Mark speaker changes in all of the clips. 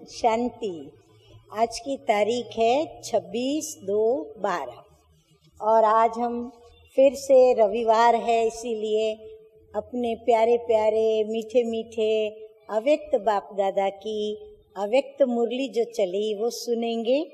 Speaker 1: शांति। आज की तारीख है 26/2/12 और आज हम फिर से रविवार है, इसीलिए अपने प्यारे प्यारे मीठे मीठे अव्यक्त बाप दादा की अव्यक्त मुरली जो चली वो सुनेंगे।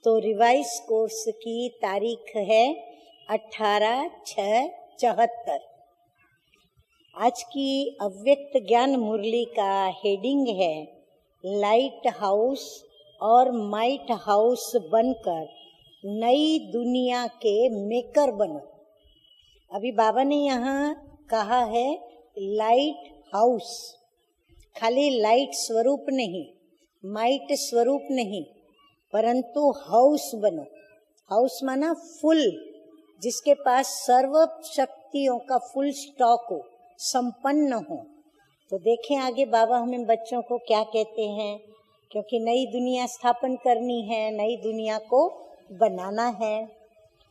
Speaker 1: तो रिवाइज कोर्स की तारीख है 18/6/74। आज की अव्यक्त ज्ञान मुरली का हेडिंग है लाइट हाउस और माइट हाउस बनकर नई दुनिया के मेकर बनो। अभी बाबा ने यहाँ कहा है लाइट हाउस, खाली लाइट स्वरूप नहीं, माइट स्वरूप नहीं, परंतु हाउस बनो। हाउस माना फुल, जिसके पास सर्व शक्तियों का फुल स्टॉक हो, संपन्न हो। तो देखें आगे बाबा हमें बच्चों को क्या कहते हैं, क्योंकि नई दुनिया स्थापन करनी है, नई दुनिया को बनाना है।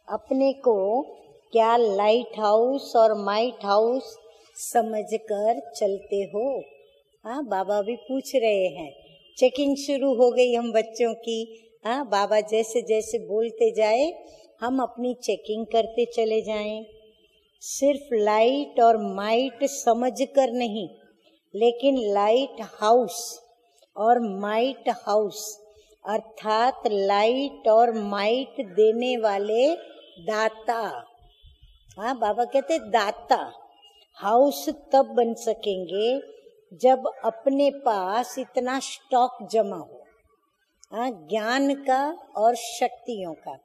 Speaker 1: अपने को क्या लाइट हाउस और माइट हाउस समझकर चलते हो? हाँ, बाबा भी पूछ रहे हैं। चेकिंग शुरू हो गई हम बच्चों की। हाँ, बाबा जैसे जैसे बोलते जाए हम अपनी चेकिंग करते चले जाएं। सिर्फ लाइट और माइट समझकर नहीं, लेकिन लाइट हाउस और माइट हाउस अर्थात लाइट और माइट देने वाले दाता। हाँ, बाबा कहते दाता। हाउस तब बन सकेंगे जब अपने पास इतना स्टॉक जमा हो, हाँ, ज्ञान का और शक्तियों का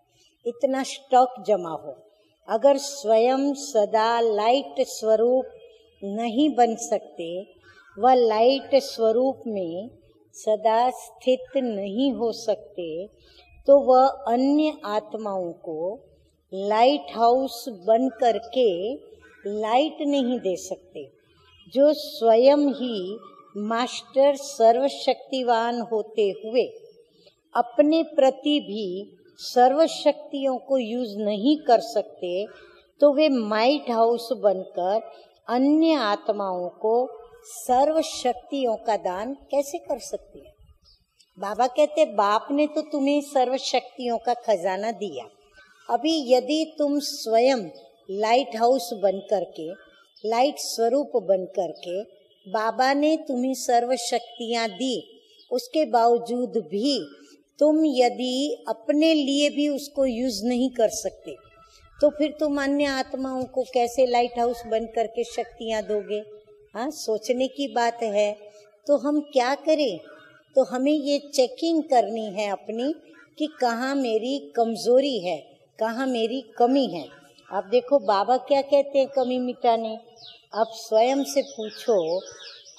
Speaker 1: इतना स्टॉक जमा हो। अगर स्वयं सदा लाइट स्वरूप नहीं बन सकते, वह लाइट स्वरूप में सदा स्थित नहीं हो सकते, तो वह अन्य आत्माओं को लाइट हाउस बन करके लाइट नहीं दे सकते। जो स्वयं ही मास्टर सर्वशक्तिवान होते हुए अपने प्रति भी सर्वशक्तियों को यूज नहीं कर सकते, तो वे माइट हाउस बनकर अन्य आत्माओं को सर्व शक्तियों का दान कैसे कर सकती है? बाबा कहते बाप ने तो तुम्हें सर्व शक्तियों का खजाना दिया। अभी यदि तुम स्वयं लाइट हाउस बन करके, लाइट स्वरूप बन करके बाबा ने तुम्हें सर्व शक्तियां दी, उसके बावजूद भी तुम यदि अपने लिए भी उसको यूज नहीं कर सकते, तो फिर तुम अन्य आत्माओं को कैसे लाइट हाउस बन करके शक्तियां दोगे? हाँ, सोचने की बात है। तो हम क्या करें? तो हमें ये चेकिंग करनी है अपनी कि कहाँ मेरी कमजोरी है, कहाँ मेरी कमी है। आप देखो बाबा क्या कहते हैं कमी मिटाने। आप स्वयं से पूछो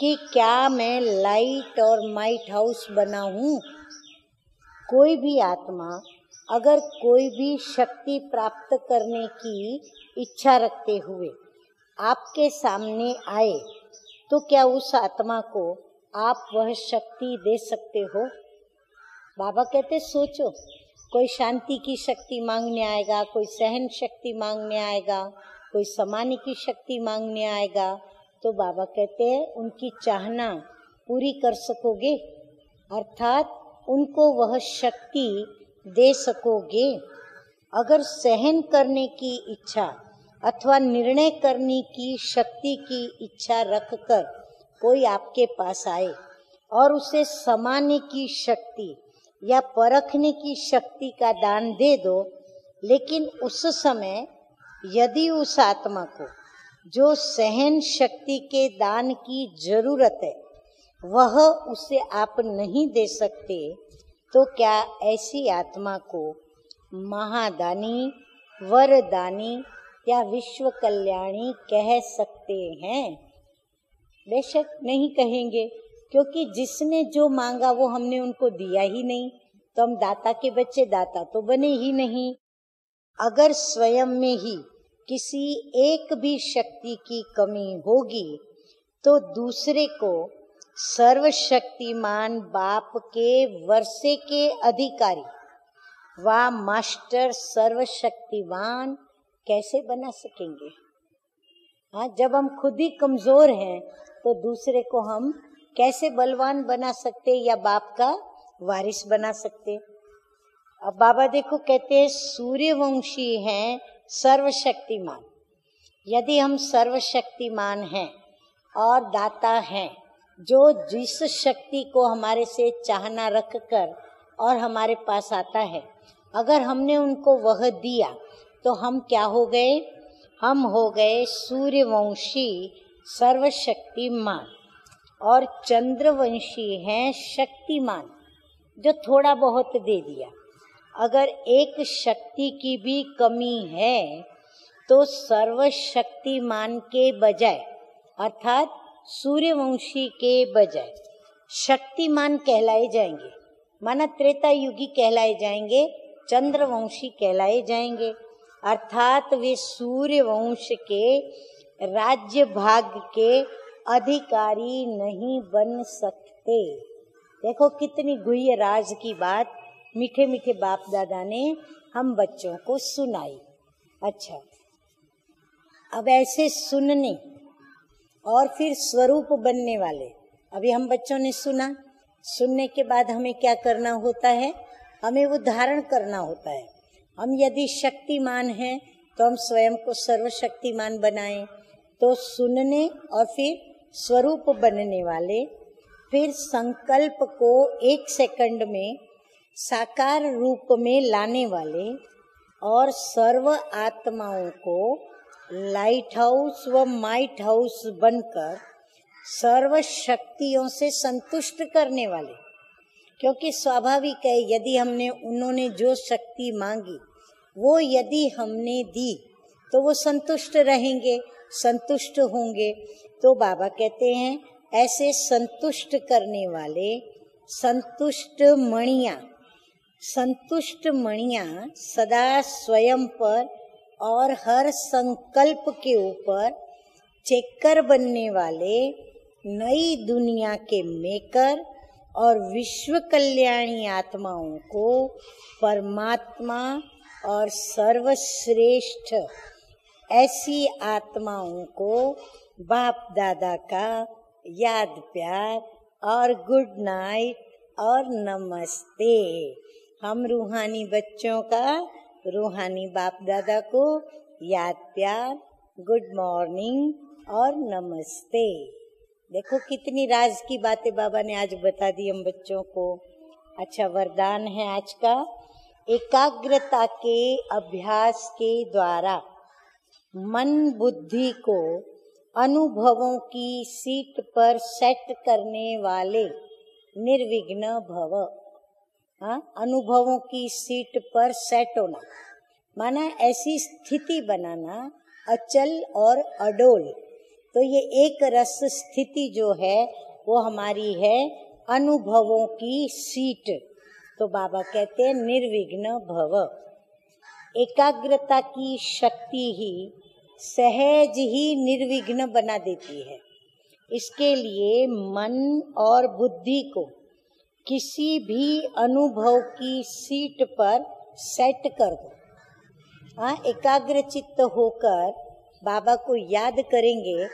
Speaker 1: कि क्या मैं लाइट और माइट हाउस बना हूँ? कोई भी आत्मा अगर कोई भी शक्ति प्राप्त करने की इच्छा रखते हुए आपके सामने आए, तो क्या उस आत्मा को आप वह शक्ति दे सकते हो? बाबा कहते सोचो, कोई शांति की शक्ति मांगने आएगा, कोई सहन शक्ति मांगने आएगा, कोई समाने की शक्ति मांगने आएगा, तो बाबा कहते हैं उनकी चाहना पूरी कर सकोगे? अर्थात उनको वह शक्ति दे सकोगे? अगर सहन करने की इच्छा अथवा निर्णय करने की शक्ति की इच्छा रखकर कोई आपके पास आए और उसे समाने की शक्ति या परखने की शक्ति का दान दे दो, लेकिन उस समय यदि उस आत्मा को जो सहन शक्ति के दान की जरूरत है वह उसे आप नहीं दे सकते, तो क्या ऐसी आत्मा को महादानी, वरदानी या विश्व कल्याणी कह सकते हैं? बेशक नहीं कहेंगे, क्योंकि जिसने जो मांगा वो हमने उनको दिया ही नहीं, तो हम दाता के बच्चे दाता तो बने ही नहीं। अगर स्वयं में ही किसी एक भी शक्ति की कमी होगी, तो दूसरे को सर्वशक्तिमान बाप के वर्षे के अधिकारी व मास्टर सर्वशक्तिवान कैसे बना सकेंगे? हाँ, जब हम खुद ही कमजोर हैं तो दूसरे को हम कैसे बलवान बना सकते या बाप का वारिस बना सकते। अब बाबा देखो कहते हैं सूर्यवंशी हैं सर्वशक्तिमान। यदि हम सर्वशक्तिमान हैं और दाता हैं, जो जिस शक्ति को हमारे से चाहना रख कर और हमारे पास आता है, अगर हमने उनको वह दिया तो हम क्या हो गए? हम हो गए सूर्यवंशी सर्वशक्तिमान। और चंद्रवंशी हैं शक्तिमान, जो थोड़ा बहुत दे दिया। अगर एक शक्ति की भी कमी है तो सर्वशक्तिमान के बजाय अर्थात सूर्यवंशी के बजाय शक्तिमान कहलाए जाएंगे, माना त्रेता युगी कहलाए जाएंगे, चंद्रवंशी कहलाए जाएंगे। अर्थात वे सूर्यवंश के राज्य भाग के अधिकारी नहीं बन सकते। देखो कितनी गुह्य राज की बात मीठे मीठे बाप दादा ने हम बच्चों को सुनाई। अच्छा, अब ऐसे सुनने और फिर स्वरूप बनने वाले, अभी हम बच्चों ने सुना, सुनने के बाद हमें क्या करना होता है? हमें वो धारण करना होता है। हम यदि शक्तिमान हैं तो हम स्वयं को सर्वशक्तिमान बनाएं। तो सुनने और फिर स्वरूप बनने वाले, फिर संकल्प को 1 सेकंड में साकार रूप में लाने वाले और सर्व आत्माओं को लाइट हाउस व माइट हाउस बनकर सर्व शक्तियों से संतुष्ट करने वाले। क्योंकि स्वाभाविक है, यदि हमने उन्होंने जो शक्ति मांगी वो यदि हमने दी तो वो संतुष्ट रहेंगे, संतुष्ट होंगे। तो बाबा कहते हैं ऐसे संतुष्ट करने वाले संतुष्ट मणियां सदा स्वयं पर और हर संकल्प के ऊपर चेकर बनने वाले नई दुनिया के मेकर और विश्व कल्याणी आत्माओं को परमात्मा और सर्वश्रेष्ठ ऐसी आत्माओं को बाप दादा का याद प्यार और गुड नाइट और नमस्ते। हम रूहानी बच्चों का रूहानी बाप दादा को याद प्यार, गुड मॉर्निंग और नमस्ते। देखो कितनी राज की बातें बाबा ने आज बता दी हम बच्चों को। अच्छा, वरदान है आज का, एकाग्रता के अभ्यास के द्वारा मन बुद्धि को अनुभवों की सीट पर सेट करने वाले निर्विघ्न भव। अनुभवों की सीट पर सेट होना माना ऐसी स्थिति बनाना अचल और अडोल। तो ये एक रस स्थिति जो है वो हमारी है अनुभवों की सीट। तो बाबा कहते हैं निर्विघ्न भव। एकाग्रता की शक्ति ही सहज ही निर्विघ्न बना देती है। इसके लिए मन और बुद्धि को किसी भी अनुभव की सीट पर सेट कर दो। एकाग्र चित्त होकर बाबा को याद करेंगे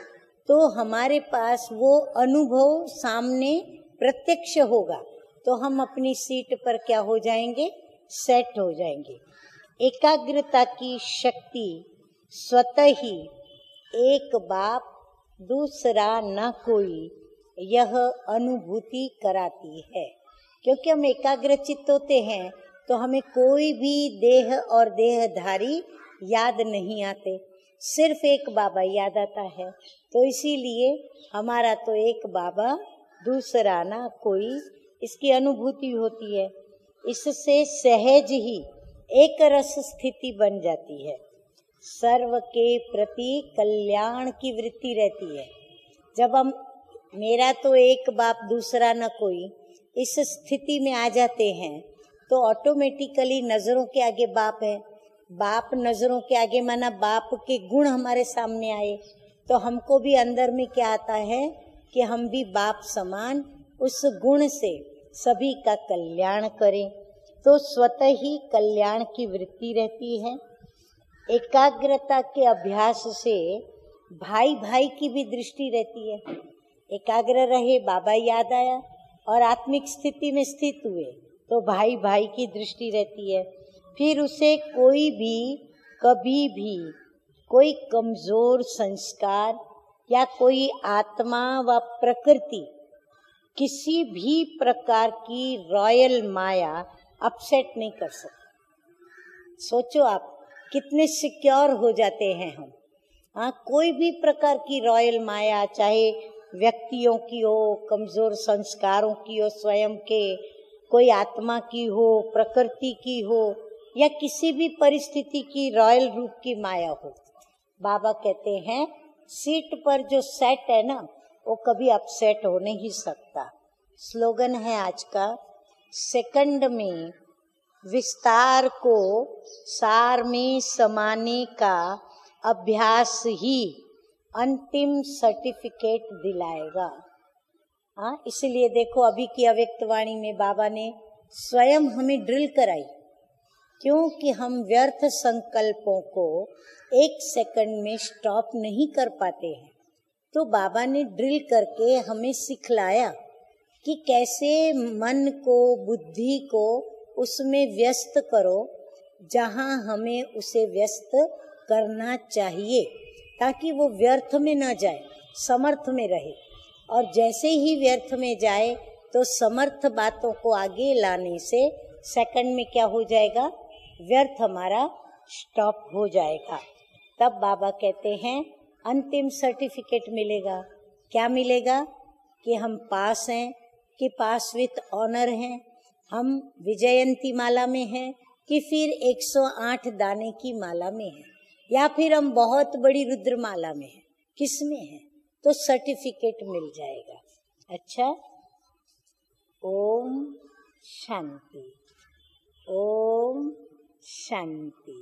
Speaker 1: तो हमारे पास वो अनुभव सामने प्रत्यक्ष होगा, तो हम अपनी सीट पर क्या हो जाएंगे? सेट हो जाएंगे। एकाग्रता की शक्ति स्वतः ही एक बाप दूसरा न कोई यह अनुभूति कराती है। क्योंकि हम एकाग्र चित्त होते हैं तो हमें कोई भी देह और देहधारी याद नहीं आते, सिर्फ एक बाबा याद आता है। तो इसीलिए हमारा तो एक बाबा दूसरा ना कोई, इसकी अनुभूति होती है। इससे सहज ही एक रस स्थिति बन जाती है। सर्व के प्रति कल्याण की वृत्ति रहती है। जब हम मेरा तो एक बाप दूसरा न कोई इस स्थिति में आ जाते हैं तो ऑटोमेटिकली नजरों के आगे बाप है। बाप नजरों के आगे माना बाप के गुण हमारे सामने आए तो हमको भी अंदर में क्या आता है कि हम भी बाप समान उस गुण से सभी का कल्याण करें। तो स्वतः ही कल्याण की वृत्ति रहती है। एकाग्रता के अभ्यास से भाई भाई की भी दृष्टि रहती है। एकाग्र रहे, बाबा याद आया और आत्मिक स्थिति में स्थित हुए तो भाई भाई की दृष्टि रहती है। फिर उसे कोई भी कभी भी कोई कमजोर संस्कार या कोई आत्मा व प्रकृति किसी भी प्रकार की रॉयल माया अपसेट नहीं कर सकती। सोचो आप कितने सिक्योर हो जाते हैं हम। हाँ, कोई भी प्रकार की रॉयल माया, चाहे व्यक्तियों की हो, कमजोर संस्कारों की हो, स्वयं के, कोई आत्मा की हो, प्रकृति की हो, या किसी भी परिस्थिति की रॉयल रूप की माया हो, बाबा कहते हैं सीट पर जो सेट है ना, वो कभी अपसेट हो नहीं सकता। स्लोगन है आज का, सेकंड में विस्तार को सार में समाने का अभ्यास ही अंतिम सर्टिफिकेट दिलाएगा। हाँ, इसलिए देखो अभी की अव्यक्त वाणी में बाबा ने स्वयं हमें ड्रिल कराई, क्योंकि हम व्यर्थ संकल्पों को एक सेकंड में स्टॉप नहीं कर पाते हैं। तो बाबा ने ड्रिल करके हमें सिखलाया कि कैसे मन को, बुद्धि को उसमें व्यस्त करो जहाँ हमें उसे व्यस्त करना चाहिए, ताकि वो व्यर्थ में न जाए, समर्थ में रहे। और जैसे ही व्यर्थ में जाए तो समर्थ बातों को आगे लाने से सेकंड में क्या हो जाएगा, व्यर्थ हमारा स्टॉप हो जाएगा। तब बाबा कहते हैं अंतिम सर्टिफिकेट मिलेगा। क्या मिलेगा? कि हम पास हैं, कि पास विथ ऑनर हैं, हम विजयंती माला में हैं, कि फिर 108 दाने की माला में हैं, या फिर हम बहुत बड़ी रुद्र माला में हैं, किस में हैं? तो सर्टिफिकेट मिल जाएगा। अच्छा, ओम शांति, ओम शांति।